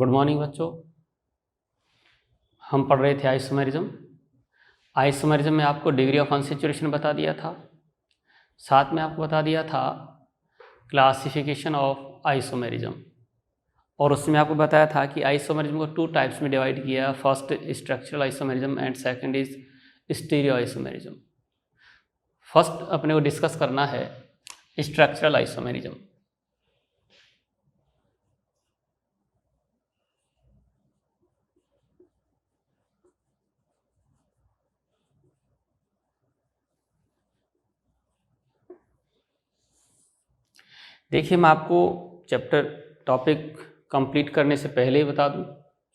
Good morning बच्चों। हम पढ़ रहे थे आइसोमेरिज्म। आइसोमेरिज्म में आपको डिग्री ऑफ अनसैचुरेशन बता दिया था, साथ में आपको बता दिया था क्लासिफिकेशन ऑफ आइसोमेरिज्म, और उसमें आपको बताया था कि आइसोमेरिज्म को 2 टाइप्स में डिवाइड किया। First structural isomerism and second is stereo isomerism. First अपने को डिस्कस करना है स्ट्रक्चरल आइसोमेरिज्म। देखिए, मैं आपको चैप्टर टॉपिक कंप्लीट करने से पहले ही बता दूं,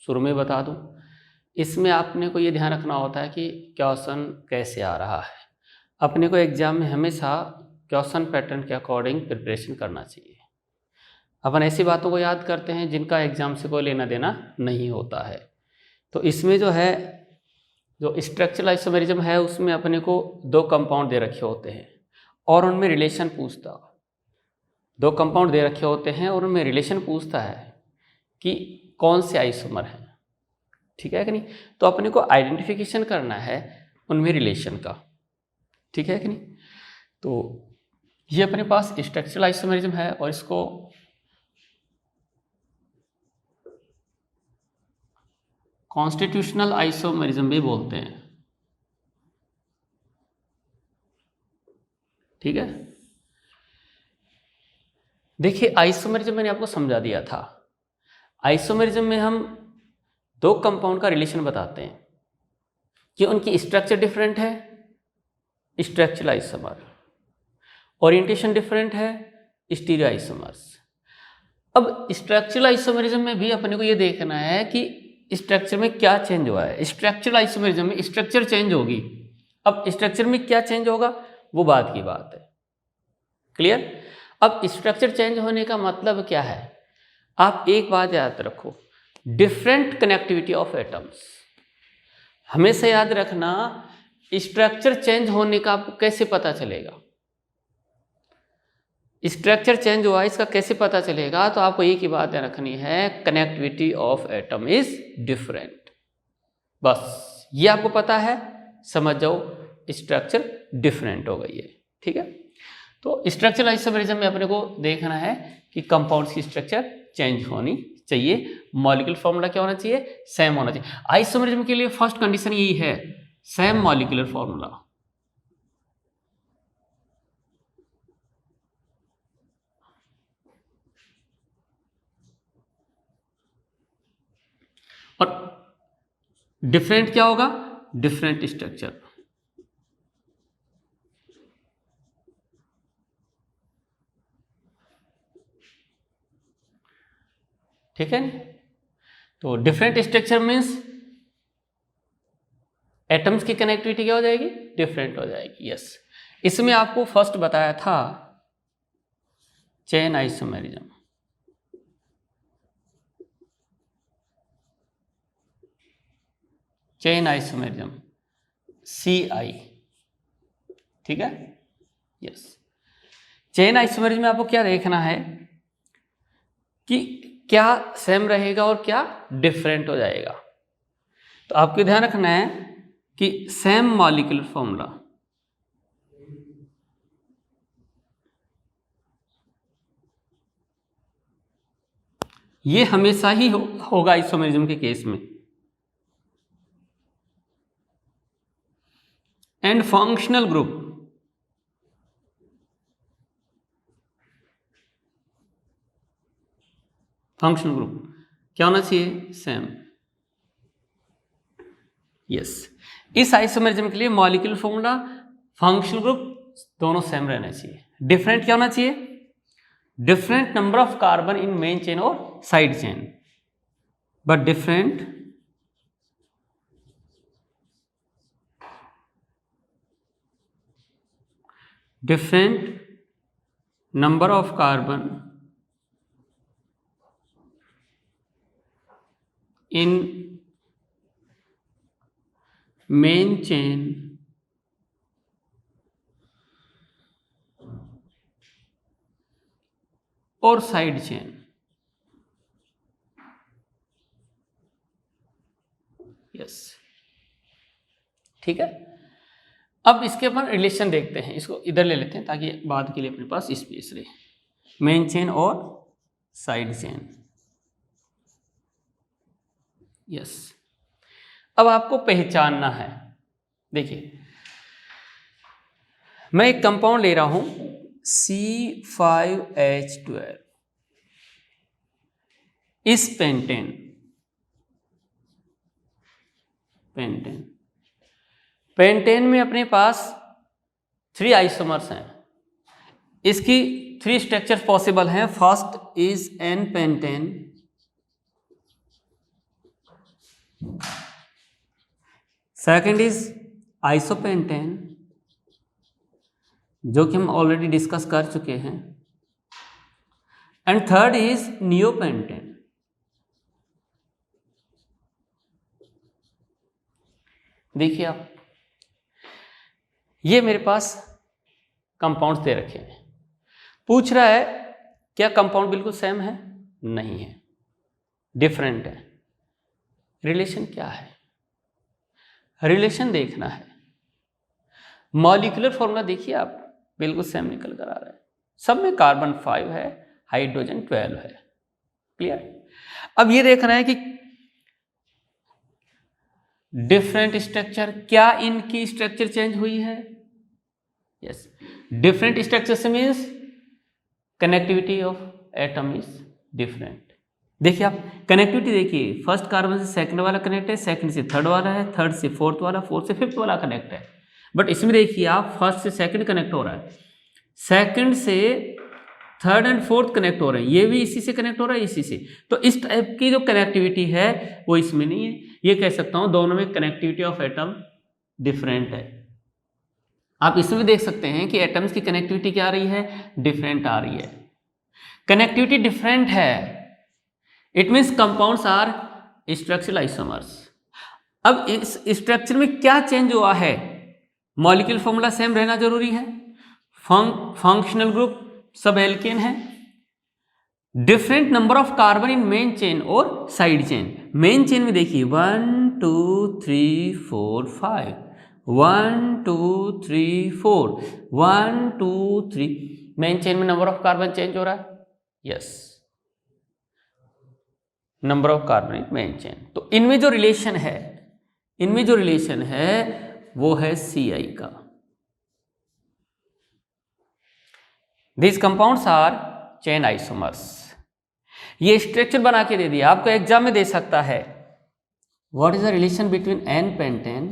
शुरू में बता दूं, इसमें आपने को ये ध्यान रखना होता है कि क्वेश्चन कैसे आ रहा है। अपने को एग्जाम में हमेशा क्वेश्चन पैटर्न के अकॉर्डिंग प्रिपरेशन करना चाहिए। अपन ऐसी बातों को याद करते हैं जिनका एग्जाम से कोई लेना देना नहीं होता है। तो इसमें जो है, जो स्ट्रक्चरल आइसोमेरिज्म है, उसमें अपने को 2 कंपाउंड दे रखे होते हैं और उनमें रिलेशन पूछता। 2 कंपाउंड दे रखे होते हैं और उनमें रिलेशन पूछता है कि कौन से आइसोमर हैं, ठीक है कि नहीं। तो अपने को आइडेंटिफिकेशन करना है उनमें रिलेशन का, ठीक है कि नहीं। तो ये अपने पास स्ट्रक्चरल आइसोमेरिज्म है और इसको कॉन्स्टिट्यूशनल आइसोमेरिज्म भी बोलते हैं, ठीक है। देखिए, आइसोमेरिज्म मैंने आपको समझा दिया था। आइसोमेरिज्म में हम 2 कंपाउंड का रिलेशन बताते हैं कि उनकी स्ट्रक्चर डिफरेंट है, स्ट्रक्चरल आइसोमर, ओरिएंटेशन डिफरेंट है, स्टीरियो आइसोमर्स। अब स्ट्रक्चरल आइसोमेरिज्म में भी अपने को ये देखना है कि स्ट्रक्चर में क्या चेंज हुआ है। स्ट्रक्चरल आइसोमेरिज्म में स्ट्रक्चर चेंज होगी। अब स्ट्रक्चर में क्या चेंज होगा वो बात की बात है, क्लियर। अब स्ट्रक्चर चेंज होने का मतलब क्या है, आप एक बात याद रखो, डिफरेंट कनेक्टिविटी ऑफ एटम्स। हमेशा याद रखना, स्ट्रक्चर चेंज होने का आपको कैसे पता चलेगा, स्ट्रक्चर चेंज हुआ इसका कैसे पता चलेगा। तो आपको एक ही बात याद रखनी है, connectivity of atom is different. बस ये आपको पता है, समझ जाओ स्ट्रक्चर डिफरेंट हो गई है, ठीक है। तो स्ट्रक्चरल आइसोमेरिज्म में अपने को देखना है कि कंपाउंड्स की स्ट्रक्चर चेंज होनी चाहिए। मॉलिक्यूलर फॉर्मूला क्या होना चाहिए, सेम होना चाहिए। आइसोमेरिज्म के लिए फर्स्ट कंडीशन यही है, सेम मॉलिक्यूलर फॉर्मूला। और डिफरेंट क्या होगा, डिफरेंट स्ट्रक्चर, ठीक है। तो डिफरेंट स्ट्रक्चर मीन्स एटम्स की कनेक्टिविटी क्या हो जाएगी, डिफरेंट हो जाएगी। यस, इसमें आपको फर्स्ट बताया था chain isomerism. Chain isomerism CI, ठीक है। यस, चेन आइसोमेरिज्म में आपको क्या देखना है कि क्या सेम रहेगा और क्या डिफरेंट हो जाएगा। तो आपको ध्यान रखना है कि सेम मॉलिक्यूलर फॉर्मूला, ये हमेशा ही होगा आइसोमेरिज्म के केस में। And functional group, functional group क्या होना चाहिए, सेम। यस, इस आइसोमेरिज्म के लिए मॉलिक्यूलर फॉर्मूला, फंक्शनल ग्रुप दोनों सेम रहना चाहिए। डिफरेंट क्या होना चाहिए, different number of carbon in main chain और side chain, but different number of carbon in main chain और साइड चेन। ठीक है। अब इसके अपन रिलेशन देखते हैं, इसको इधर ले लेते हैं ताकि बाद के लिए अपने पास स्पेस रहे। मेन चेन और साइड चेन, यस। अब आपको पहचानना है, देखिए मैं एक कंपाउंड ले रहा हूं C5H12, इस पेंटेन में अपने पास 3 आइसोमर्स हैं। इसकी 3 स्ट्रक्चर पॉसिबल हैं। First is an pentane, second is isopentane जो कि हम ऑलरेडी डिस्कस कर चुके हैं, एंड थर्ड इज नियोपेंटेन। देखिए आप, ये मेरे पास कंपाउंड्स दे रखे हैं। पूछ रहा है क्या कंपाउंड बिल्कुल सेम है? नहीं है, डिफरेंट है। रिलेशन क्या है? रिलेशन देखना है। मॉलिक्यूलर फॉर्मूला देखिए आप, बिल्कुल सेम निकल कर आ रहा है। सब में कार्बन 5 है, हाइड्रोजन 12 है। क्लियर? अब ये देखना है कि डिफरेंट स्ट्रक्चर, क्या इनकी स्ट्रक्चर चेंज हुई है? यस। डिफरेंट स्ट्रक्चर से means connectivity of atom is different. देखिए आप कनेक्टिविटी देखिए, फर्स्ट कार्बन से सेकंड वाला कनेक्ट है, सेकंड से थर्ड वाला है, थर्ड से फोर्थ वाला, फोर्थ से फिफ्थ वाला कनेक्ट है। बट इसमें देखिए आप, फर्स्ट से सेकंड कनेक्ट हो रहा है, सेकंड से थर्ड एंड फोर्थ कनेक्ट हो रहे हैं, ये भी इसी से कनेक्ट हो रहा है, इसी से। तो इस टाइप की जो कनेक्टिविटी है वो इसमें नहीं है। ये कह सकता हूं दोनों में कनेक्टिविटी ऑफ एटम डिफरेंट है। आप इसमें भी देख सकते हैं कि एटम्स की कनेक्टिविटी क्या आ रही है? डिफरेंट आ रही है। कनेक्टिविटी डिफरेंट है, it means compounds are structural isomers. अब इस स्ट्रक्चर में क्या चेंज हुआ है? मॉलिक्यूलर फॉर्मूला सेम रहना जरूरी है, फंक्शनल ग्रुप सब एल्केन है, different number of carbon in main chain और साइड चेन। मेन चेन में देखिए 1 2 3 4 5, 1 2 3 4, 1 2 3। मेन चेन में नंबर ऑफ कार्बन चेंज हो रहा है, yes, number of carbon in main chain. तो इनमें जो रिलेशन है वो है Ci का। These compounds are chain isomers। ये स्ट्रक्चर बना के दे दिया आपको, एग्जाम में दे सकता है। What is the relation between N-pentane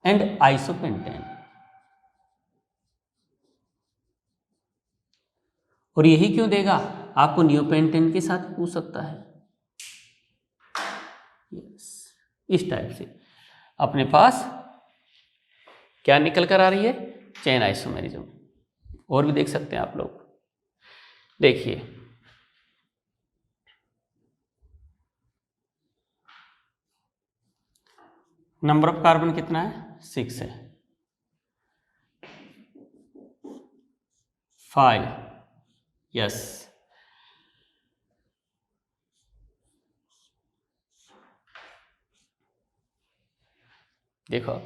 and isopentane? और यही क्यों देगा, आपको नियोपेंटेन के साथ पूछ सकता है। yes। इस टाइप से अपने पास क्या निकल कर आ रही है? Chain isomerism. और भी देख सकते हैं आप लोग, देखिए नंबर ऑफ कार्बन कितना है? 6 है, 5, यस। देखो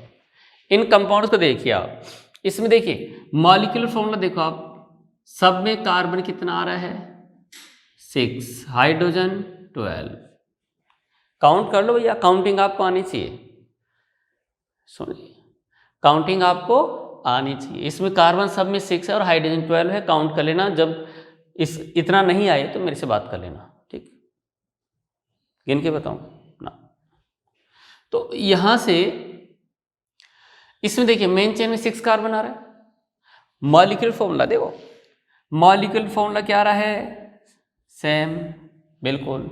इन कंपाउंड्स को देखिए आप, इसमें देखिए मॉलिक्यूलर फॉर्मूला देखो आप, सब में कार्बन कितना आ रहा है? 6, हाइड्रोजन 12। काउंट कर लो भैया, काउंटिंग आपको आनी चाहिए। सुनिए, काउंटिंग आपको आनी चाहिए। इसमें कार्बन सब में 6 है और हाइड्रोजन 12 है, काउंट कर लेना। जब इतना नहीं आए तो मेरे से बात कर लेना, ठीक? गिन के बताऊं ना। तो यहां से इसमें देखिए मेन चेन में 6 कार्बन आ रहा है। मॉलिक्यूलर फॉर्मूला देखो, मॉलिक्यूलर फॉर्मूला क्या आ रहा है? सेम, बिल्कुल।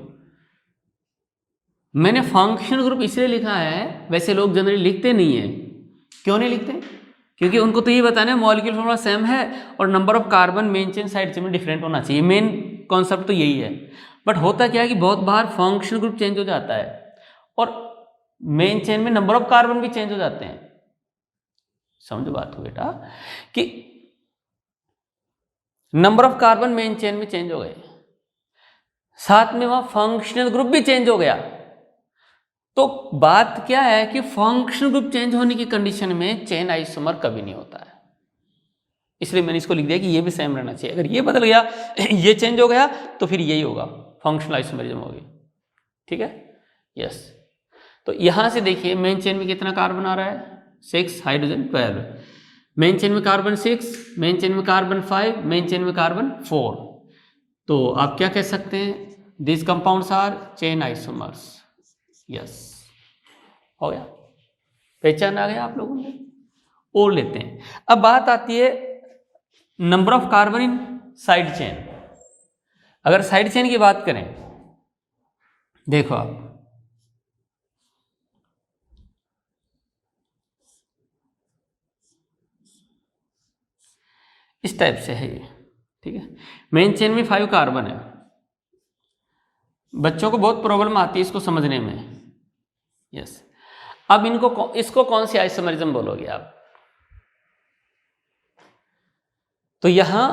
मैंने फंक्शनल ग्रुप इसलिए लिखा है, वैसे लोग जनरली लिखते नहीं है। क्यों नहीं लिखते? क्योंकि उनको तो ये बताना है मॉलिक्यूलर फॉर्मूला सेम है और number of carbon main chain side chain में डिफरेंट होना चाहिए। मेन कॉन्सेप्ट तो यही है। बट होता क्या है कि बहुत बार फंक्शनल ग्रुप चेंज हो जाता है और मेन चेन में नंबर ऑफ कार्बन भी चेंज हो जाते हैं। समझो बात को बेटा, कि number of carbon main chain में चेंज हो गए, साथ में वहां फंक्शनल ग्रुप भी चेंज हो गया। तो बात क्या है कि फंक्शनल ग्रुप चेंज होने की कंडीशन में चेन आइसोमर कभी नहीं होता है, इसलिए मैंने इसको लिख दिया कि ये भी सेम रहना चाहिए। अगर ये बदल गया ये चेंज हो गया तो फिर यही होगा, फंक्शनल आइसोमरिज्म होगी। ठीक है, यस। तो यहां से देखिए मेन चेन में कितना कार्बन आ रहा है, 6, हाइड्रोजन 12, मेन चेन में कार्बन 6, मेन चेन में कार्बन 5, मेन चेन में कार्बन 4। तो आप क्या कह सकते हैं, this compounds are chain isomers. Yes, हो गया, पहचान आ गया आप लोगों को। और लेते हैं, अब बात आती है number of carbon in side chain. अगर साइड चेन की बात करें, देखो आप इस टाइप से है ये। ठीक है, मेन चेन में 5 कार्बन है, बच्चों को बहुत प्रॉब्लम आती है इसको समझने में। यस, अब इसको कौन सी आइसोमरिज्म बोलोगे आप? तो यहां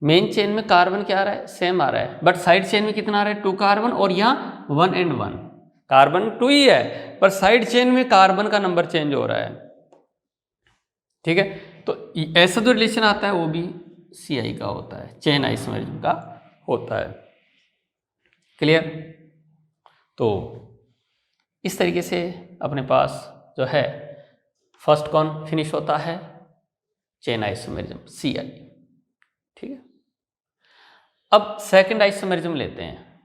मेन चेन में कार्बन क्या आ रहा है, सेम आ रहा है, बट साइड चेन में कितना आ रहा है, 2 कार्बन, और यहां 1 and 1, कार्बन 2 ही है, पर साइड चेन में कार्बन का नंबर चेंज हो रहा है। ठीक है, तो ऐसा जो रिलेशन आता है वो भी CI का होता है, चेन आइसोमरिज्म का होता है। क्लियर? तो इस तरीके से अपने पास जो है फर्स्ट कौन फिनिश होता है, चेन आइसोमरिज्म CI। ठीक है, अब सेकंड आइसोमरिज्म लेते हैं।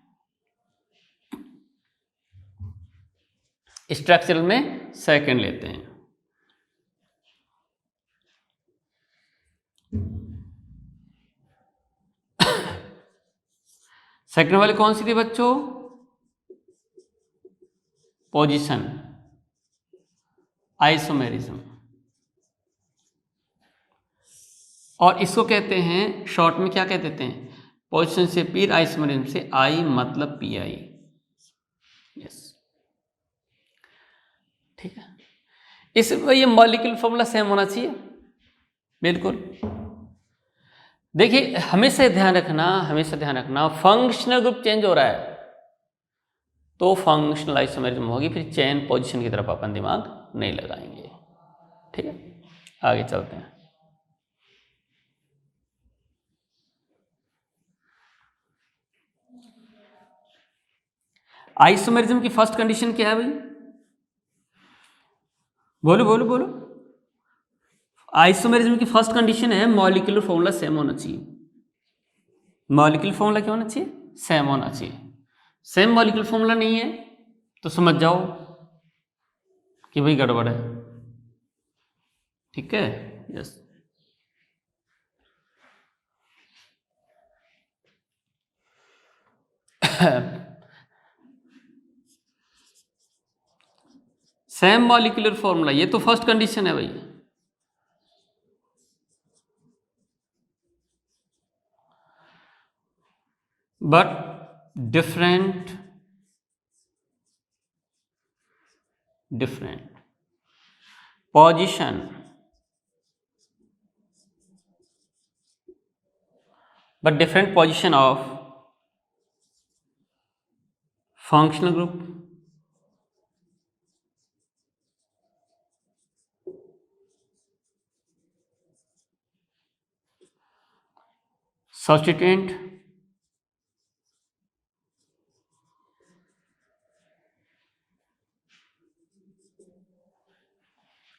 स्ट्रक्चरल में सेकंड लेते हैं। सेकंड वाली कौन सी थी बच्चों? पोजीशन आइसोमेरिज्म, और इसको कहते हैं शॉर्ट में क्या कह देते हैं, पोजीशन से पीर, आइसोमेरिज्म से आई मतलब PI। यस, ठीक है, इसमें ये मॉलिक्यूलर फॉर्मूला सेम होना चाहिए, बिल्कुल। देखिए हमेशा ध्यान रखना, फंक्शनल ग्रुप चेंज हो रहा है तो फंक्शनल आइसोमेरिज्म होगी, फिर चेन पोजीशन की तरफ अपन दिमाग नहीं लगाएंगे। ठीक है, आगे चलते हैं। आइसोमेरिज्म की फर्स्ट कंडीशन क्या है भाई? बोलो। आइसोमेरिज्म की फर्स्ट कंडीशन है मॉलिक्यूलर फॉर्मूला सेम होना चाहिए। मॉलिक्यूलर फॉर्मूला क्या होना चाहिए? सेम होना चाहिए। सेम मॉलिक्यूलर फॉर्मूला नहीं है तो समझ जाओ कि भाई गड़बड़ है। ठीक है, यस। सेम मॉलिक्यूलर फॉर्मूला, ये तो फर्स्ट कंडीशन है भाई। But different position of functional group, substituent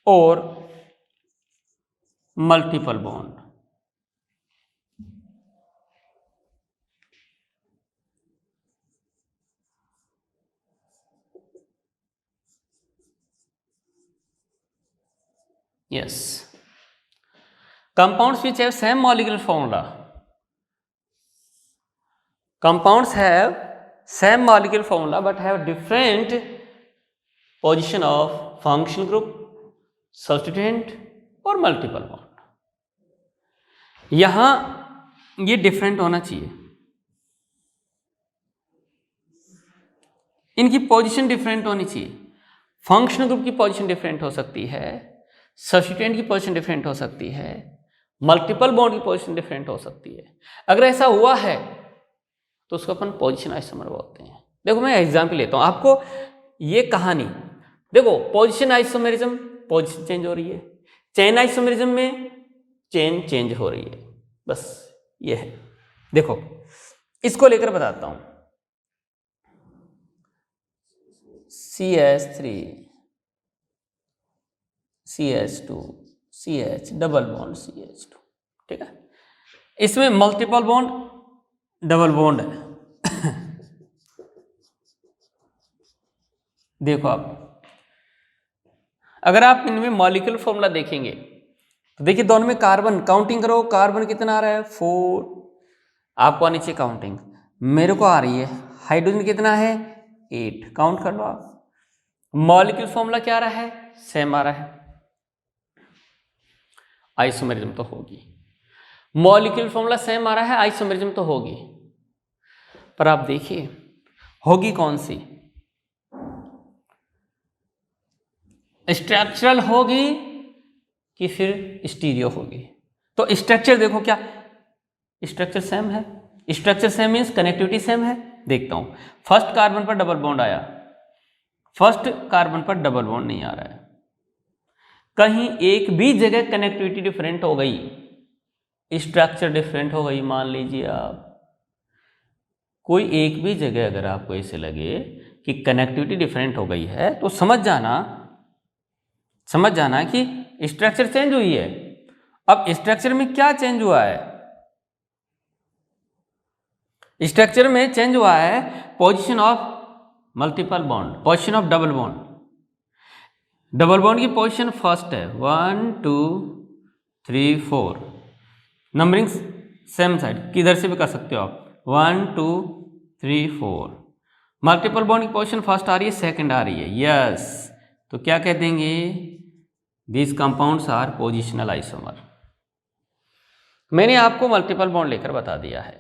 और multiple bond. Yes, compounds which have same molecular formula, but have different position of functional group, substituent और मल्टीपल बॉन्ड। यहां ये different होना चाहिए, इनकी पोजीशन डिफरेंट होनी चाहिए। फंक्शनल ग्रुप की पोजीशन डिफरेंट हो सकती है, सब्स्टिट्यूएंट की पोजीशन डिफरेंट हो सकती है, मल्टीपल बॉन्ड की पोजीशन डिफरेंट हो सकती है। अगर ऐसा हुआ है तो उसको अपन पोजीशन आइसोमर बोलते हैं। देखो मैं एग्जांपल लेता हूं, आपको ये कहानी देखो, पोजीशन आइसोमेरिज्म, पोजीशन चेंज हो रही है, चेन आइसोमेरिज्म में चेन चेंज हो रही है, बस ये है। देखो इसको लेकर बताता हूं, CH3 CH2 CH double bond CH2, ठीक है। इसमें मल्टीपल बॉन्ड डबल बॉन्ड है। देखो आप, अगर आप इनमें मॉलिक्यूलर फॉर्मूला देखेंगे तो देखिए दोनों में कार्बन, काउंटिंग करो, कार्बन कितना आ रहा है 4, आपको आनी चाहिए काउंटिंग, मेरे को आ रही है। हाइड्रोजन कितना है 8, काउंट कर लो आप। मॉलिक्यूलर फॉर्मूला क्या आ रहा है, सेम आ रहा है। आइसोमेरिज्म तो होगी, मॉलिक्यूलर फॉर्मूला सेम आ रहा है, आइसोमेरिज्म तो होगी, पर आप देखिए होगी कौन सी, स्ट्रक्चरल होगी कि फिर स्टीरियो होगी। तो स्ट्रक्चर देखो, क्या स्ट्रक्चर सेम है, structure same means connectivity same है। देखता हूं, फर्स्ट कार्बन पर डबल बॉन्ड आया, फर्स्ट कार्बन पर डबल बॉन्ड नहीं आ रहा है, कहीं एक भी जगह कनेक्टिविटी डिफरेंट हो गई, स्ट्रक्चर डिफरेंट हो गई, मान लीजिए आप कोई एक भी जगह अगर आपको ऐसे लगे कि कनेक्टिविटी डिफरेंट हो गई है, तो समझ जाना कि स्ट्रक्चर चेंज हुई है। अब स्ट्रक्चर में क्या चेंज हुआ है, स्ट्रक्चर में चेंज हुआ है position of multiple bond, position of double bond. Double bond की पोजीशन फर्स्ट है, 1 2 3 4, नंबरिंग सेम साइड, किधर से भी कर सकते हो आप, 1 2 3 4। मल्टीपल बॉन्ड की पोजीशन फर्स्ट आ रही है, सेकंड आ रही है, यस। तो क्या कह देंगे, these compounds are positional isomer. मैंने आपको मल्टीपल बॉन्ड लेकर बता दिया है,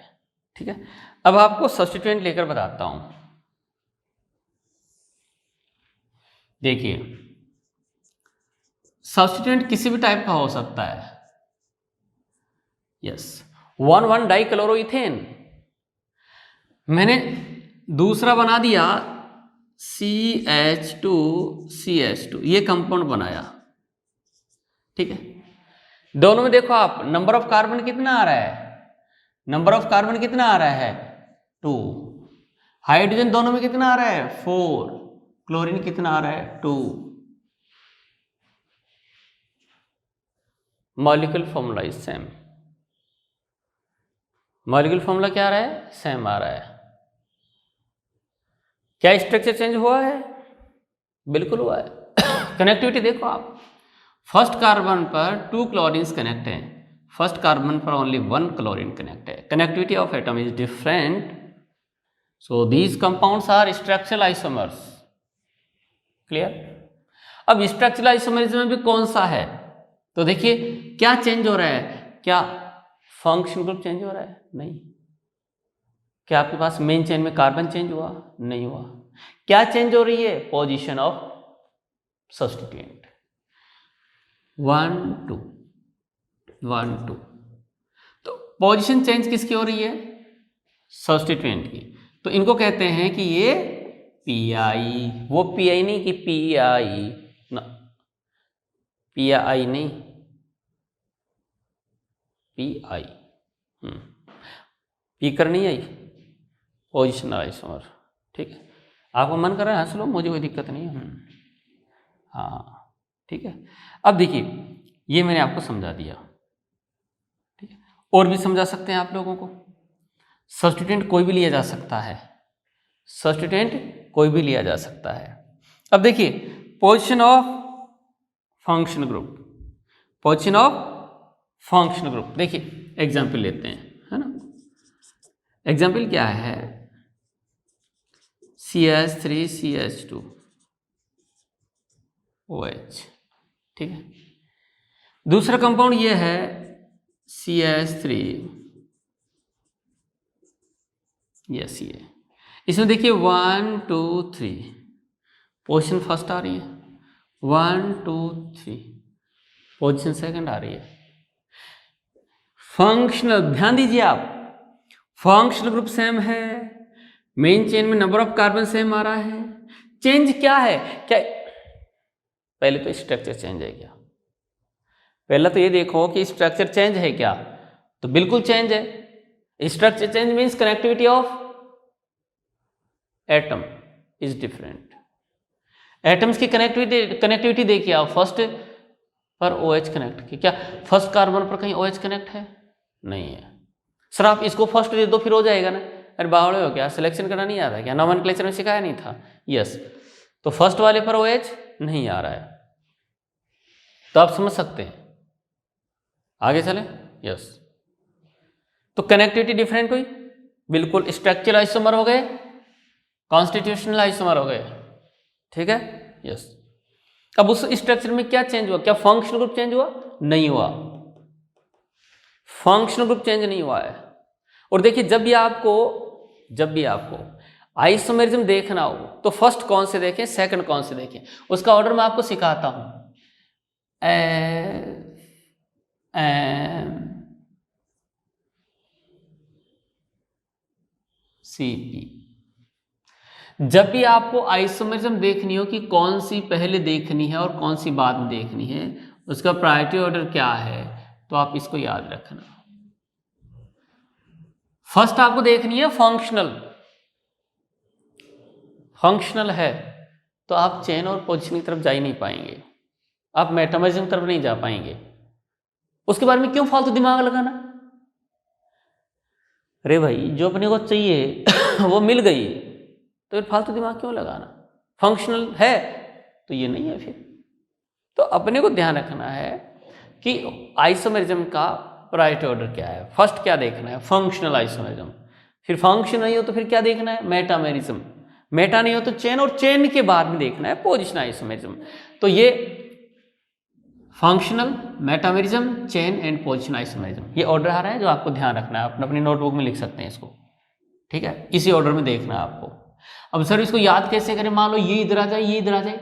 ठीक है। अब आपको सब्स्टिट्यूएंट लेकर बताता हूं। देखिए सब्स्टिट्यूएंट किसी भी टाइप का हो सकता है, यस। 1,1 डाइक्लोरोइथेन मैंने दूसरा बना दिया CH2CH2, ये कंपाउंड बनाया, ठीक है। दोनों में देखो आप, नंबर ऑफ कार्बन कितना आ रहा है, नंबर ऑफ कार्बन कितना आ रहा है 2, हाइड्रोजन दोनों में कितना आ रहा है 4, क्लोरीन कितना आ रहा है 2। Molecular formula is same, molecular formula क्या आ रहा है, सेम आ रहा है। क्या स्ट्रक्चर चेंज हुआ है, बिल्कुल हुआ है। कनेक्टिविटी देखो आप, फर्स्ट कार्बन पर 2 क्लोरीन्स कनेक्ट हैं, फर्स्ट कार्बन पर ओनली 1 क्लोरीन कनेक्ट है, connectivity of atom is different, so these compounds are structural isomers. Clear. अब स्ट्रक्चरल आइसोमरिज्म में भी कौन सा है, तो देखिए क्या चेंज हो रहा है, क्या फंक्शन ग्रुप चेंज हो रहा है, नहीं। क्या आपके पास मेन चेन में कार्बन चेंज हुआ, नहीं हुआ। क्या चेंज हो रही है, पोजीशन ऑफ सब्स्टिट्यूएंट, 1 2 1 2। तो पोजीशन चेंज किसकी हो रही है, सब्स्टिट्यूएंट की। तो इनको कहते हैं कि ये पीआई, वो पीआई नहीं कि पीआई ना, पीआई नहीं, पीआई, पीकर नहीं आई, पोजिशनल आइसोमर, ठीक है। आपको मन कर रहा है हंस लो, मुझे कोई दिक्कत नहीं है, हाँ ठीक है। अब देखिए ये मैंने आपको समझा दिया, ठीक है। और भी समझा सकते हैं आप लोगों को, सब्स्टिट्यूएंट कोई भी लिया जा सकता है, सब्स्टिट्यूएंट कोई भी लिया जा सकता है। अब देखिए position of function group, position of function group, देखिए एग्जाम्पल लेते हैं, है ना। एग्जाम्पल क्या है, CH3CH2OH, ठीक है। दूसरा कंपाउंड ये है CH3, यस ये, इसमें देखिए 1 2 3, पोजीशन फर्स्ट आ रही है, 1 2 3, पोजीशन सेकंड आ रही है। फंक्शनल, ध्यान दीजिए आप, फंक्शनल ग्रुप सेम है, मेन चेन में नंबर ऑफ कार्बन सेम आ रहा है, चेंज क्या है, क्या पहले तो स्ट्रक्चर चेंज है क्या, पहले तो ये देखो कि स्ट्रक्चर चेंज है क्या, तो बिल्कुल चेंज है। Structure change means connectivity of atom is different. Atoms की कनेक्टिविटी देखिए आप, फर्स्ट पर OH कनेक्ट की, क्या फर्स्ट कार्बन पर कहीं OH कनेक्ट है, नहीं है। सर आप इसको फर्स्ट दे दो फिर हो जाएगा ना, अरे बावड़े हो क्या, सिलेक्शन करना नहीं आता क्या, नोमेनक्लेचर में सिखाया नहीं था, यस। तो फर्स्ट वाले पर OH नहीं आ रहा है, तो आप समझ सकते हैं। आगे चले, यस। तो कनेक्टिविटी डिफरेंट हुई, बिल्कुल स्ट्रक्चरल आइसोमर हो गए, कॉन्स्टिट्यूशनल आइसोमर हो गए, ठीक है, यस। अब उस स्ट्रक्चर में क्या चेंज हुआ, क्या फंक्शनल ग्रुप चेंज हुआ, नहीं हुआ, फंक्शनल ग्रुप चेंज नहीं हुआ है। और देखिए जब भी आपको आइसोमेरिज्म देखना हो तो फर्स्ट कौन से देखें, सेकंड कौन से देखें, उसका ऑर्डर मैं आपको सिखाता हूं। CP। जब भी आपको आइसोमेरिज्म देखनी हो कि कौन सी पहले देखनी है और कौन सी बाद में देखनी है, उसका प्रायोरिटी ऑर्डर क्या है, तो आप इसको याद रखना। फर्स्ट आपको देखनी है फंक्शनल है तो आप चेन और पोजीशन की तरफ जा ही नहीं पाएंगे, आप मेटामरिज्म की तरफ नहीं जा पाएंगे। उसके बारे में क्यों फालतू दिमाग लगाना, अरे भाई जो अपने को चाहिए वो मिल गई, तो फिर फालतू दिमाग क्यों लगाना। फंक्शनल है तो ये नहीं है फिर। तो अपने को ध्यान रखना है कि आइसोमेरिज्म का प्रायोरिटी ऑर्डर क्या है, फर्स्ट क्या देखना है, फंक्शनल आइसोमेरिज्म, फिर फंक्शन नहीं हो तो फिर क्या देखना है, मेटामेरिज्म, मेटा नहीं हो तो चेन, और चेन के बाद में देखना है पोजिशन आइसोमेरिज्म। तो ये functional, metamerism, chain and position isomerism, ये ऑर्डर आ रहा है जो आपको ध्यान रखना है, अपनी नोटबुक में लिख सकते हैं इसको, ठीक है, इसी ऑर्डर में देखना है आपको। अब सर इसको याद कैसे करें, मान लो ये इधर आ जाए, ये इधर आ जाए,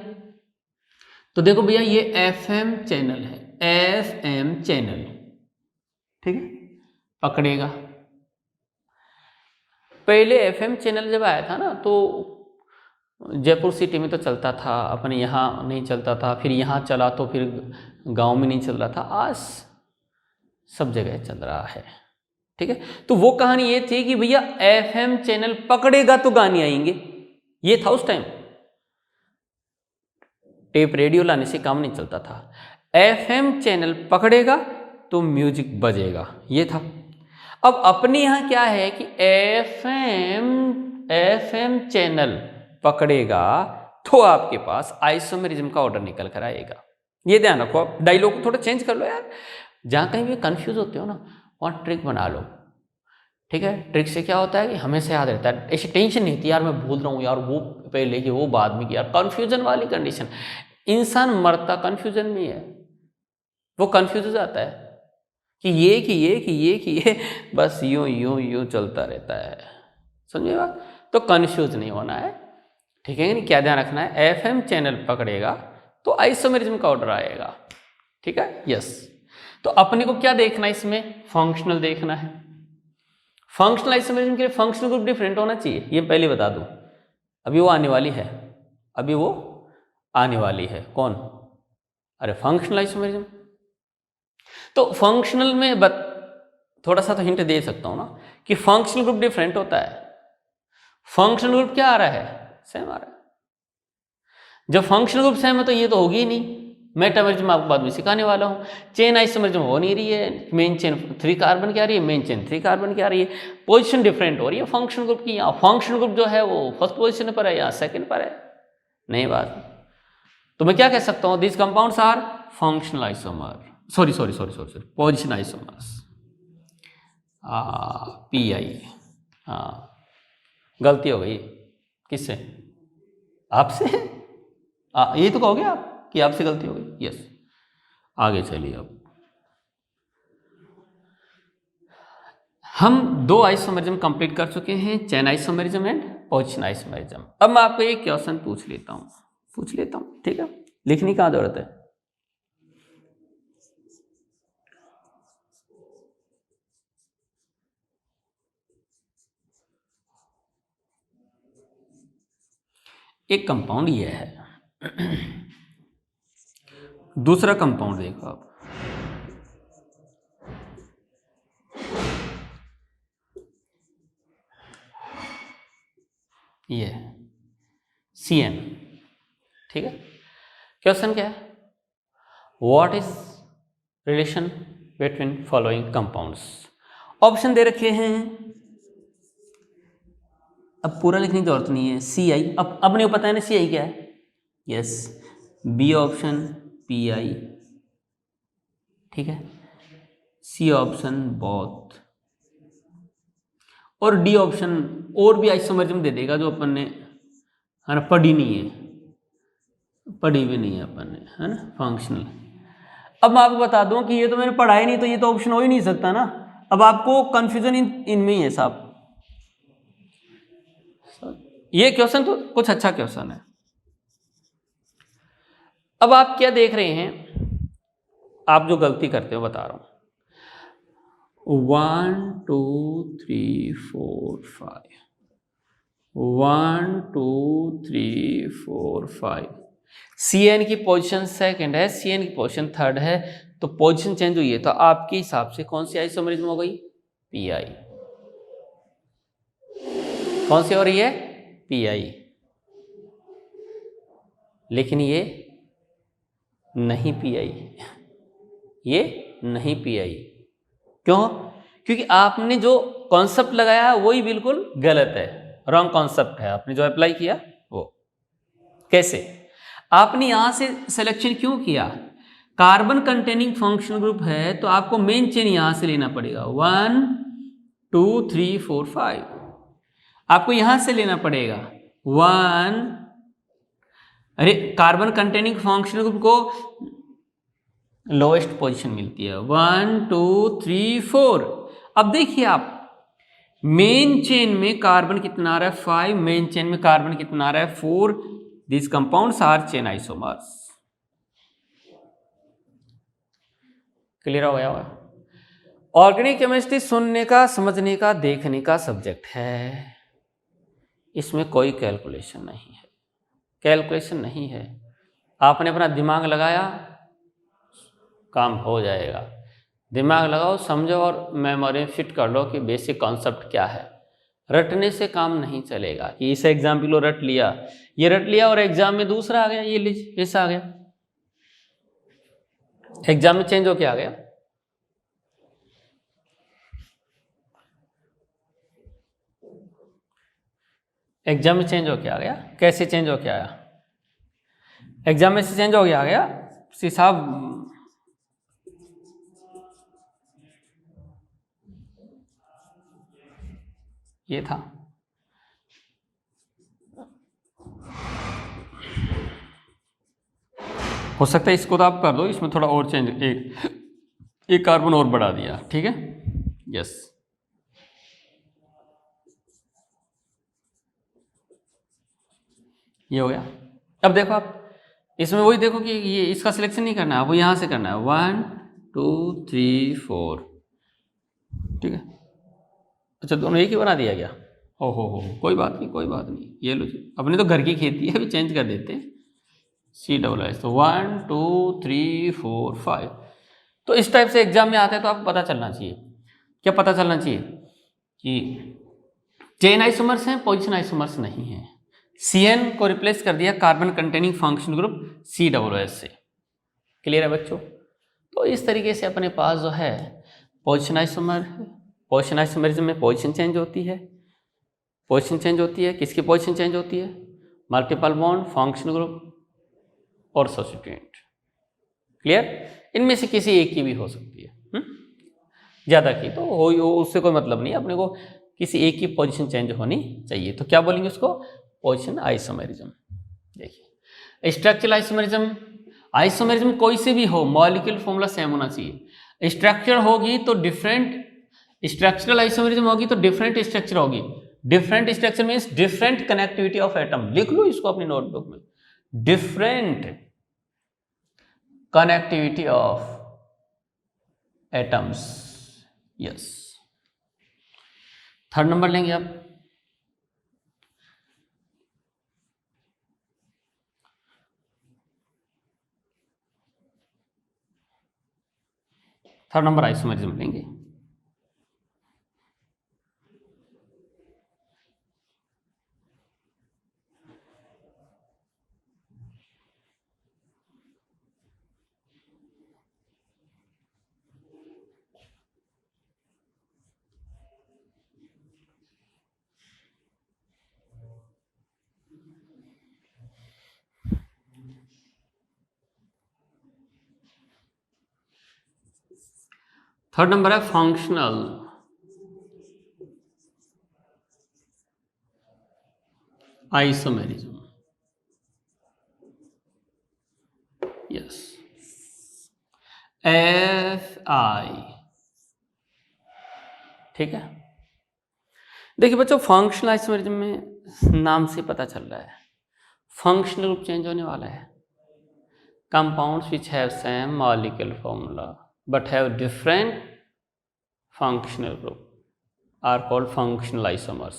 तो देखो भैया ये FM चैनल है, FM चैनल, ठीक है, पकड़ेगा। पहले FM चैनल जब आया था ना तो जयपुर सिटी में तो चलता था, अपने यहाँ नहीं चलता था, फिर यहाँ चला तो फिर गांव में नहीं चल रहा था, आज सब जगह चल रहा है, ठीक है। तो वो कहानी ये थी कि भैया FM चैनल पकड़ेगा तो गाने आएंगे, ये था उस टाइम। टेप रेडियो लाने से काम नहीं चलता था, FM चैनल पकड़ेगा तो म्यूजिक बजेगा, ये था। अब अपने यहाँ क्या है कि FM चैनल पकड़ेगा तो आपके पास आइसोमेरिज्म का ऑर्डर निकल कर आएगा, ये ध्यान रखो। आप डायलॉग को थोड़ा चेंज कर लो यार, जहाँ कहीं भी कंफ्यूज होते हो ना वहाँ ट्रिक बना लो, ठीक है। ट्रिक से क्या होता है कि हमेशा याद रहता है, ऐसी टेंशन नहीं होती यार मैं भूल रहा हूँ यार, वो पहले कि वो बाद में कि यार, कन्फ्यूजन वाली कंडीशन, इंसान मरता कन्फ्यूजन में है, वो कन्फ्यूज हो जाता है कि ये बस यूं चलता रहता है, समझे बात। तो कन्फ्यूज नहीं होना है, ठीक है, नहीं क्या ध्यान रखना है, FM चैनल पकड़ेगा तो आइसोमेरिज्म का ऑर्डर आएगा, ठीक है, यस। तो अपने को क्या देखना है इसमें, फंक्शनल देखना है। फंक्शनल आइसोमेरिज्म के लिए फंक्शनल ग्रुप डिफरेंट होना चाहिए, ये पहले बता दूं, अभी वो आने वाली है, कौन, अरे फंक्शनल आइसोमेरिज्म। तो फंक्शनल में थोड़ा सा तो हिंट दे सकता हूं ना कि फंक्शनल ग्रुप डिफरेंट होता है। फंक्शनल ग्रुप क्या आ रहा है, सेम आ रहा है। जब फंक्शनल ग्रुप सेम है तो ये तो होगी ही नहीं, मेटामेरिज्म आपको बाद में सिखाने वाला हूं। चेन आइसोमेरिज्म हो नहीं रही है, मेन चेन 3 कार्बन की आ रही है, मेन चेन 3 कार्बन की आ रही है, पोजीशन डिफरेंट हो रही है फंक्शनल ग्रुप की। यहाँ फंक्शनल ग्रुप जो है वो फर्स्ट पोजीशन पर है, यहाँ सेकंड पर है, नहीं बात। तो मैं क्या कह सकता हूं, this compounds are functional isomer, sorry position isomers, PI। हाँ गलती हो गई, किससे, आपसे, ये तो कहोगे आप कि आपसे गलती हो गई, यस। आगे चलिए, अब हम 2 आइसोमेरिज्म कंप्लीट कर चुके हैं, chain isomerism and position isomerism. अब मैं आपको एक क्वेश्चन पूछ लेता हूं, ठीक है, लिखने की कहाँ जरूरत है। एक कंपाउंड ये है, दूसरा कंपाउंड देखो आप, ये CN, ठीक है। क्वेश्चन क्या है, what is relation between following compounds. Option दे रखे हैं, अब पूरा लिखने की जरूरत नहीं है। CI, अब अपने को पता है ना CI क्या है, यस, बी ऑप्शन PI, ठीक है, सी ऑप्शन बोथ, और डी ऑप्शन और भी आइसोमरिज्म दे देगा जो अपन ने, है ना, पढ़ी नहीं है, पढ़ी भी नहीं है अपन ने, है ना, फंक्शनल। अब मैं आपको बता दूं कि ये तो मैंने पढ़ा ही नहीं, तो ये तो ऑप्शन हो ही नहीं सकता ना। अब आपको कंफ्यूजन इनमें ही है साहब। ये क्वेश्चन तो कुछ अच्छा क्वेश्चन है। अब आप क्या देख रहे हैं, आप जो गलती करते हो बता रहा हूं, 1 2 3 4 5, 1 2 3 4 5, CN की पोजीशन सेकंड है, CN की पोजीशन थर्ड है, तो पोजीशन चेंज हुई है, तो आपके हिसाब से कौन सी आइसोमरिज्म हो गई, PI। कौन सी हो रही है, PI। लेकिन ये नहीं PI, ये नहीं PI। क्यों, क्योंकि आपने जो कॉन्सेप्ट लगाया है वही बिल्कुल गलत है, रॉन्ग कॉन्सेप्ट है आपने जो अप्लाई किया वो। कैसे, आपने यहां से सिलेक्शन क्यों किया, कार्बन कंटेनिंग फंक्शनल ग्रुप है तो आपको मेन चेन यहां से लेना पड़ेगा, 1 2 3 4 5, आपको यहां से लेना पड़ेगा 1, अरे कार्बन कंटेनिंग फंक्शनल ग्रुप को लोएस्ट पोजीशन मिलती है, 1 2 3 4। अब देखिए आप, मेन चेन में कार्बन कितना आ रहा है, 5, मेन चेन में कार्बन कितना आ रहा है, 4, this compounds are chain isomers. Clear हो गया होगा। ऑर्गेनिक केमिस्ट्री सुनने का, समझने का, देखने का सब्जेक्ट है, इसमें कोई कैलकुलेशन नहीं है, कैलकुलेशन नहीं है। आपने अपना दिमाग लगाया, काम हो जाएगा। दिमाग लगाओ, समझो और मेमोरी फिट कर लो कि बेसिक कॉन्सेप्ट क्या है। रटने से काम नहीं चलेगा कि इस एग्जाम पे लो रट लिया, ये रट लिया और एग्जाम में दूसरा आ गया, ये लीजिए ऐसा आ गया, एग्जाम में चेंज होके आ गया। एग्जाम में चेंज होके आ गया, कैसे चेंज होके आया, एग्जाम में से चेंज हो गया आ गया साहब, ये था, हो सकता है इसको तो आप कर दो, इसमें थोड़ा और चेंज, एक कार्बन और बढ़ा दिया, ठीक है, यस। ये हो गया। अब देखो आप इसमें वही देखो कि ये इसका सिलेक्शन नहीं करना है, आपको यहाँ से करना है, 1 2 3 4, ठीक है। अच्छा दोनों एक ही बना दिया गया, हो कोई बात नहीं, कोई बात नहीं, ये लो जी, अपने तो घर की खेती है, अभी चेंज कर देते हैं, CSS, तो 1 2 3 4 5। तो इस टाइप से एग्जाम में आता है तो आपको पता चलना चाहिए, क्या पता चलना चाहिए कि चेन आइसोमर्स हैं, पोजीशन आइसोमर्स नहीं है। CN को रिप्लेस कर दिया carbon containing functional group CSS से। क्लियर है बच्चों। तो इस तरीके से अपने पास जो है पोजीशन आइसोमर, पोजीशन आइसोमरिज्म में पोजीशन चेंज होती है, पोजीशन चेंज होती है, किसकी पोजीशन चेंज होती है, मल्टीपल बॉन्ड, फंक्शनल ग्रुप और सब्स्टिट्यूएंट। क्लियर, इनमें से किसी एक की भी हो सकती है, ज़्यादा की तो हो, उससे कोई मतलब नहीं, अपने को किसी एक की पोजीशन चेंज होनी चाहिए। तो क्या बोलेंगे उसको, पोजीशन आइसोमेरिज्म। देखिए स्ट्रक्चरल आइसोमेरिज्म, आइसोमेरिज्म कोई से भी हो, मॉलिक्यूल फॉर्मूला सेम होना चाहिए। स्ट्रक्चर होगी तो डिफरेंट, स्ट्रक्चरल आइसोमेरिज्म होगी तो डिफरेंट स्ट्रक्चर होगी। Different structure means different connectivity of atom, लिख लो इसको अपनी नोटबुक में, different connectivity of atoms, yes. Third number लेंगे आप, थर्ड नंबर आइसोमेरिज्म लेंगे। थर्ड नंबर है फंक्शनल आइसोमेरिज्म। Yes, FI। ठीक है, देखिए बच्चों, फंक्शनल आइसोमेरिज्म में नाम से पता चल रहा है फंक्शनल ग्रुप चेंज होने वाला है। Compounds which have same molecular formula but have different functional group are called functional isomers.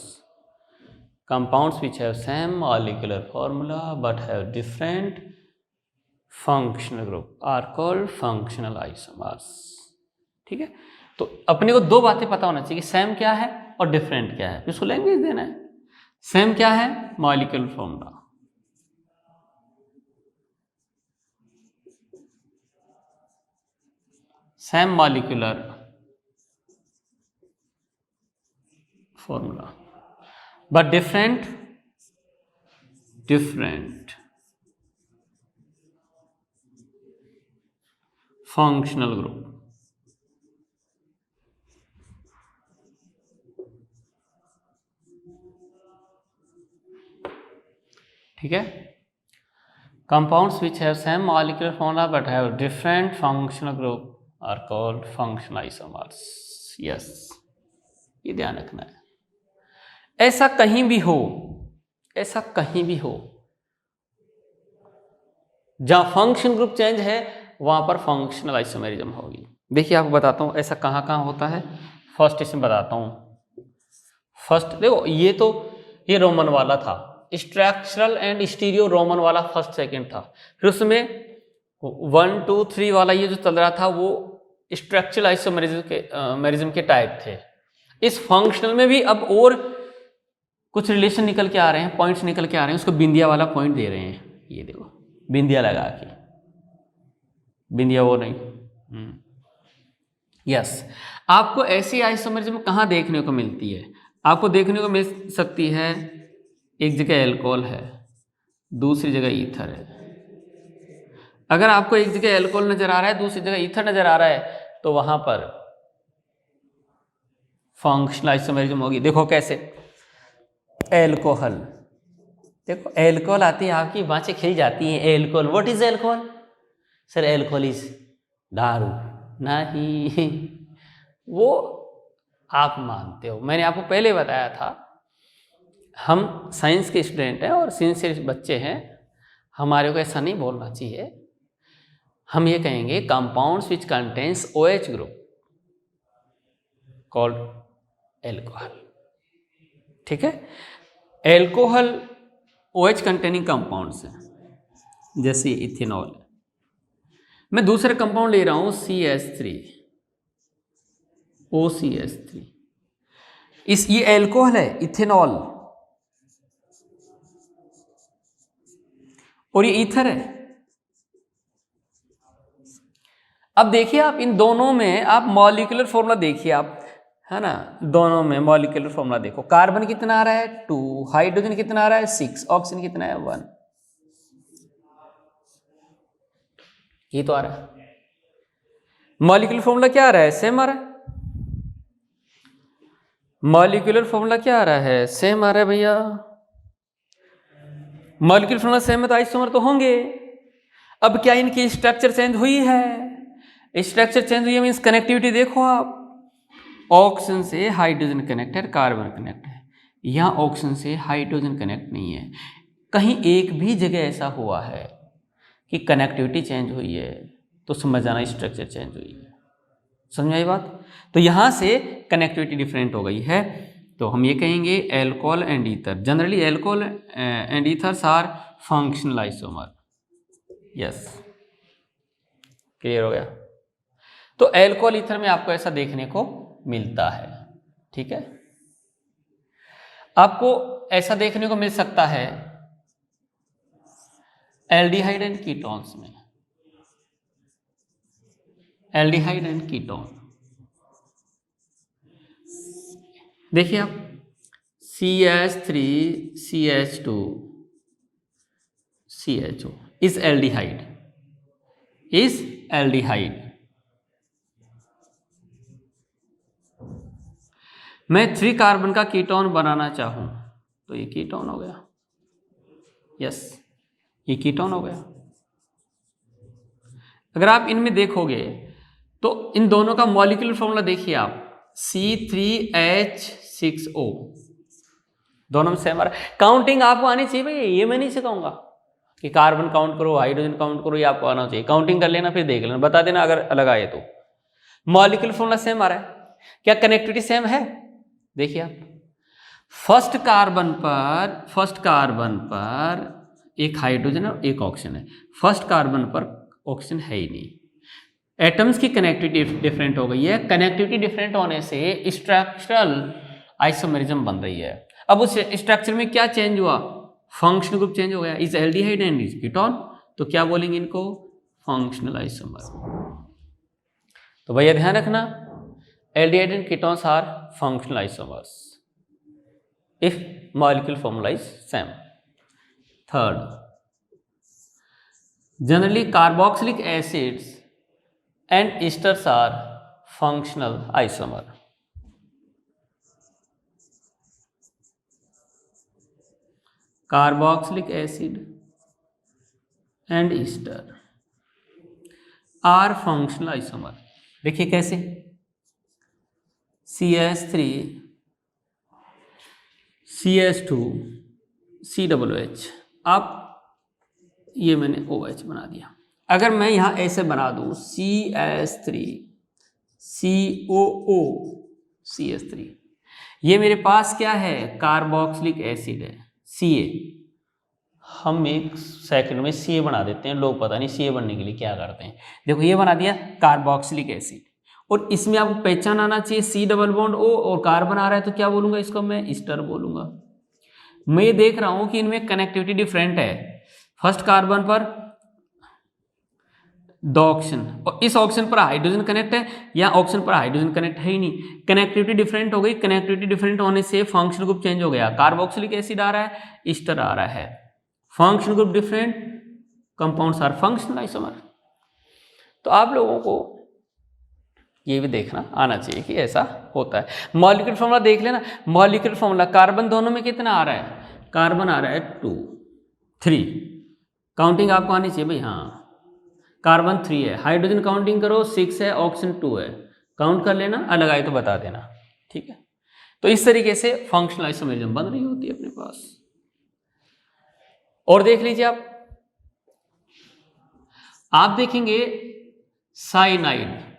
Compounds which have same molecular formula but have different functional group are called functional isomers. ठीक है, तो अपने को दो बातें पता होना चाहिए कि सेम क्या है और डिफरेंट क्या है, इसको लैंग्वेज देना है। सेम क्या है? Molecular formula. Same molecular formula but different functional group। ठीक है, compounds which have same molecular formula but have different functional group are called functional isomers। yes, ये ध्यान रखना है। ऐसा कहीं भी हो जहां फंक्शन ग्रुप चेंज है वहां पर फंक्शनल आइसोमेरिज्म होगी। देखिए आपको बताता हूं ऐसा कहां कहां होता है। फर्स्ट इसमें बताता हूं। फर्स्ट देखो, ये रोमन वाला था, स्ट्रक्चरल एंड स्टीरियो रोमन वाला फर्स्ट सेकंड था। फिर उसमें 1 2 3 वाला ये जो चल रहा था वो स्ट्रक्चरल आइसोमेरिज्म के टाइप थे। इस फंक्शनल में भी अब और कुछ रिलेशन निकल के आ रहे हैं, पॉइंट्स निकल के आ रहे हैं, उसको बिंदिया वाला पॉइंट दे रहे हैं। ये देखो बिंदिया लगा के, बिंदिया वो नहीं। यस, आपको ऐसी आइसोमेरिज्म कहाँ देखने को मिलती है? आपको देखने को मिल सकती है, एक जगह एल्कोहल है, दूसरी जगह ईथर है। अगर आपको एक जगह एल्कोहल नजर आ रहा है, दूसरी जगह ईथर नजर आ रहा है, तो वहां पर फंक्शनल आइसोमेरिज्म होगी। देखो कैसे, एल्कोहल, देखो एल्कोहल आती है, आपकी बाँचें खिल जाती हैं। Alcohol, what is alcohol? Sir alcohol is दारू। नहीं, वो आप मानते हो, मैंने आपको पहले बताया था, हम साइंस के स्टूडेंट हैं और सिंसियर बच्चे हैं, हमारे को ऐसा नहीं बोलना चाहिए। हम ये कहेंगे compounds which contains OH group called alcohol. ठीक है, एल्कोहल OH कंटेनिंग कंपाउंड्स हैं, जैसे इथेनॉल। मैं दूसरा कंपाउंड ले रहा हूं CH3, OCH3। ये एल्कोहल है, इथेनॉल, और ये ईथर है। अब देखिए आप इन दोनों में आप मॉलिक्यूलर फॉर्मूला देखिए आप, है ना, दोनों में मॉलिक्यूलर फॉर्मूला देखो। कार्बन कितना आ रहा है? 2, हाइड्रोजन कितना आ रहा है? 6, ऑक्सीजन कितना है? 1। ये तो आ रहा है। मॉलिक्यूलर फॉर्मूला क्या आ रहा है? सेम आ रहा है। मॉलिक्यूलर फॉर्मूला क्या आ रहा है? सेम आ रहा है भैया। मॉलिक्यूलर फॉर्मूला सेम है तो आइसोमर तो होंगे। अब क्या इनकी स्ट्रक्चर चेंज हुई है? स्ट्रक्चर चेंज हुई है मीन्स कनेक्टिविटी देखो आप, ऑक्सीजन से हाइड्रोजन कनेक्ट है, कार्बन कनेक्ट है। यहाँ ऑक्सीजन से हाइड्रोजन कनेक्ट नहीं है। कहीं एक भी जगह ऐसा हुआ है कि कनेक्टिविटी चेंज हुई है तो समझ जाना स्ट्रक्चर चेंज हुई है। समझ आई बात? तो यहाँ से कनेक्टिविटी डिफरेंट हो गई है, तो हम ये कहेंगे alcohol and ether. Generally alcohol and ethers are functional isomer. Yes, clear हो गया? तो एल्कोहल ईथर में आपको ऐसा देखने को मिलता है। ठीक है, आपको ऐसा देखने को मिल सकता है एल्डिहाइड एंड कीटोन्स में, एल्डिहाइड एंड कीटोन। देखिए आप CH3CH2 CHO इस एल्डिहाइड, इस एल्डिहाइड मैं 3 कार्बन का कीटोन बनाना चाहूं तो ये कीटोन हो गया। यस, ये कीटोन हो गया। अगर आप इनमें देखोगे तो इन दोनों का मॉलिक्यूलर फॉर्मूला देखिए आप, C3H6O, दोनों में सेम आ रहा है। काउंटिंग आपको आनी चाहिए भाई, ये मैं नहीं सिखाऊंगा कि कार्बन काउंट करो, हाइड्रोजन काउंट करो, ये आपको आना चाहिए। काउंटिंग कर लेना, फिर देख लेना, बता देना अगर अलग आए तो। मॉलिक्यूलर फॉर्मूला सेम आ रहा है, क्या कनेक्टिविटी सेम है? देखिए आप, फर्स्ट कार्बन पर एक हाइड्रोजन और एक ऑक्सीजन है, फर्स्ट कार्बन पर ऑक्सीजन है ही नहीं। एटम्स की कनेक्टिविटी डिफरेंट हो गई है, कनेक्टिविटी डिफरेंट होने से स्ट्रक्चरल आइसोमेरिज्म बन रही है। अब उस स्ट्रक्चर में क्या चेंज हुआ? फंक्शनल ग्रुप चेंज हो गया, is aldehyde and is ketone, तो क्या बोलेंगे इनको? Functional isomer. तो भैया ध्यान रखना, aldehyde and ketones are functional isomers if molecule formula is same. Third, generally carboxylic acids and esters are functional isomer. Carboxylic acid and ester are functional isomer. देखिए कैसे, CH3 CH2 COOH, आप ये मैंने OH बना दिया। अगर मैं यहाँ ऐसे बना दूँ CH3 COO CH3, ये मेरे पास क्या है? कार्बोक्सिलिक एसिड है, Ca। हम एक सेकंड में Ca बना देते हैं, लोग पता नहीं Ca बनने के लिए क्या करते हैं। देखो ये बना दिया कार्बोक्सिलिक एसिड, और इसमें आपको पहचान आना चाहिए C डबल बॉन्ड O और कार्बन आ रहा है, तो क्या बोलूंगा इसको? मैं ईस्टर बोलूंगा। मैं देख रहा हूं कि इनमें कनेक्टिविटी डिफरेंट है, फर्स्ट कार्बन पर दो ऑक्सीजन और इस ऑक्सीजन पर हाइड्रोजन कनेक्ट है, या ऑक्सीजन पर हाइड्रोजन कनेक्ट है ही नहीं, कनेक्टिविटी डिफरेंट हो गई। कनेक्टिविटी डिफरेंट होने से फंक्शनल ग्रुप चेंज हो गया, कार्बोक्सिलिक एसिड आ रहा है, ईस्टर आ रहा है। Functional group different, compounds are functional isomer. तो आप लोगों को ये भी देखना आना चाहिए कि ऐसा होता है। मॉलिक्यूलर फॉर्मूला देख लेना, मॉलिक्यूलर फॉर्मूला कार्बन दोनों में कितना आ रहा है? कार्बन आ रहा है 2 3, काउंटिंग आपको आनी चाहिए भाई। हाँ, कार्बन 3 है, हाइड्रोजन काउंटिंग करो 6 है, ऑक्सीजन 2 है, काउंट कर लेना, अलग आए तो बता देना। ठीक है, तो इस तरीके से फंक्शनल आइसोमेरिज्म बन रही होती है अपने पास। और देख लीजिए आप देखेंगे cyanide,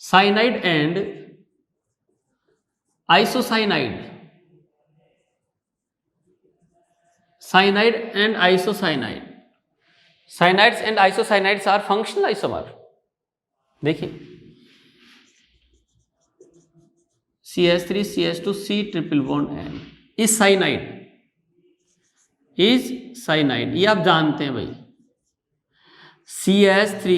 cyanide and isocyanide, cyanide and isocyanide, cyanides and isocyanides are functional isomer. देखिए CH3 CH2 C triple bond N is cyanide, is cyanide, ये आप जानते हैं भाई। CH3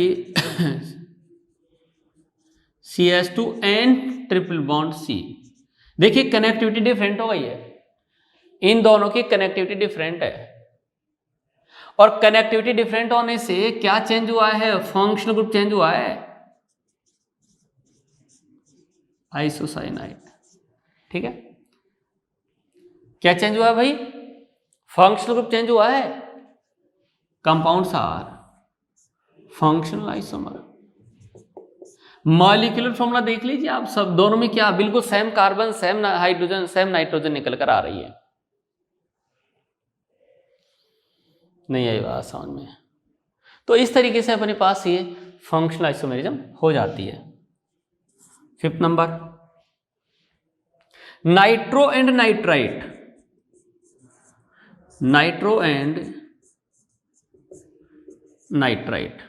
CH2 N triple bond C, देखिए कनेक्टिविटी डिफरेंट हो गई है, इन दोनों की कनेक्टिविटी डिफरेंट है, और कनेक्टिविटी डिफरेंट होने से क्या चेंज हुआ है? फंक्शनल ग्रुप चेंज हुआ है, आइसोसाइनाइड। ठीक है, क्या चेंज हुआ है भाई? फंक्शनल ग्रुप चेंज हुआ है, compounds are functional isomer. Molecular formula देख लीजिए आप, सब दोनों में क्या बिल्कुल same carbon, same hydrogen, same nitrogen निकल कर आ रही है। नहीं आई बात समझ में? तो इस तरीके से अपने पास ये फंक्शनल आइसोमेरिज्म हो जाती है। 5th number, nitro and nitrite, nitro and nitrite,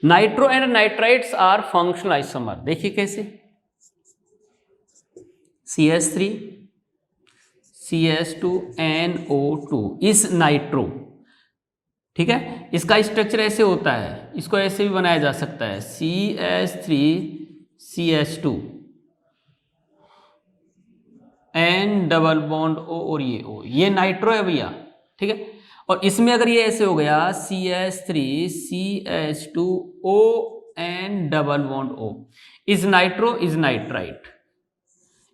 nitro and nitrites are functional isomer. देखिए कैसे, CH3 CH2NO2 इस नाइट्रो, ठीक है। इसका स्ट्रक्चर ऐसे होता है, इसको ऐसे भी बनाया जा सकता है, CH3 CH2 N double bond O और ये O, ये नाइट्रो है भैया, ठीक है। और इसमें अगर ये ऐसे हो गया CH3 CH2O N double bond O, is nitro is nitrite,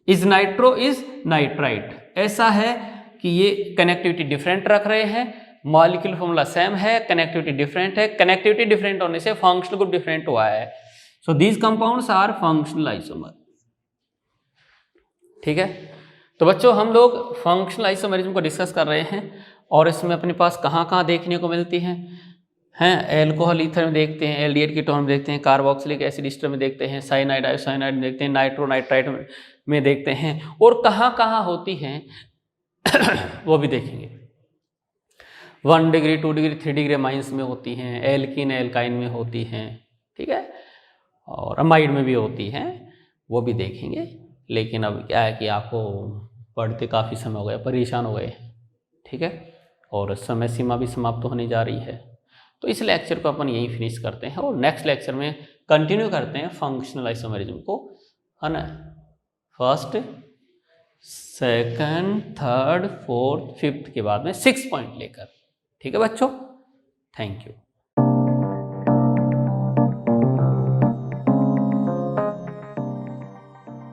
is nitro is nitrite. ऐसा है कि ये कनेक्टिविटी डिफरेंट रख रहे हैं, मॉलिक्यूलर फॉर्मूला सेम है, कनेक्टिविटी डिफरेंट है। कनेक्टिविटी डिफरेंट होने से फंक्शनल ग्रुप डिफरेंट हुआ है। So these compounds are functional isomer, ठीक है। तो बच्चों हम लोग फंक्शनल आइसोमरिज्म को डिस्कस कर रहे हैं, और इसमें अपने पास कहाँ कहाँ देखने को मिलती हैं, एल्कोहल ईथर में देखते हैं, एल्डिहाइड कीटोन में देखते हैं, कार्बोक्सिलिक एसिड ईस्टर में देखते हैं, साइनाइड आयोसाइनाइड में देखते हैं, नाइट्रो नाइट्राइट में देखते हैं, और कहाँ कहाँ होती हैं वो भी देखेंगे। 1 डिग्री 2 डिग्री 3 डिग्री माइंस में होती हैं, एल्किन एल्काइन में होती हैं, ठीक है, और अमाइड में भी होती हैं, वो भी देखेंगे। लेकिन अब क्या है कि आपको पढ़ते काफ़ी समय हो गया, परेशान हो गए, ठीक है, और समय सीमा भी समाप्त होने जा रही है। तो इस लेक्चर को अपन यहीं फिनिश करते हैं, और नेक्स्ट लेक्चर में कंटिन्यू करते हैं फंक्शनल आइसोमरिज्म को, है ना, first second third fourth fifth के बाद में 6 पॉइंट लेकर, ठीक है बच्चों। Thank you.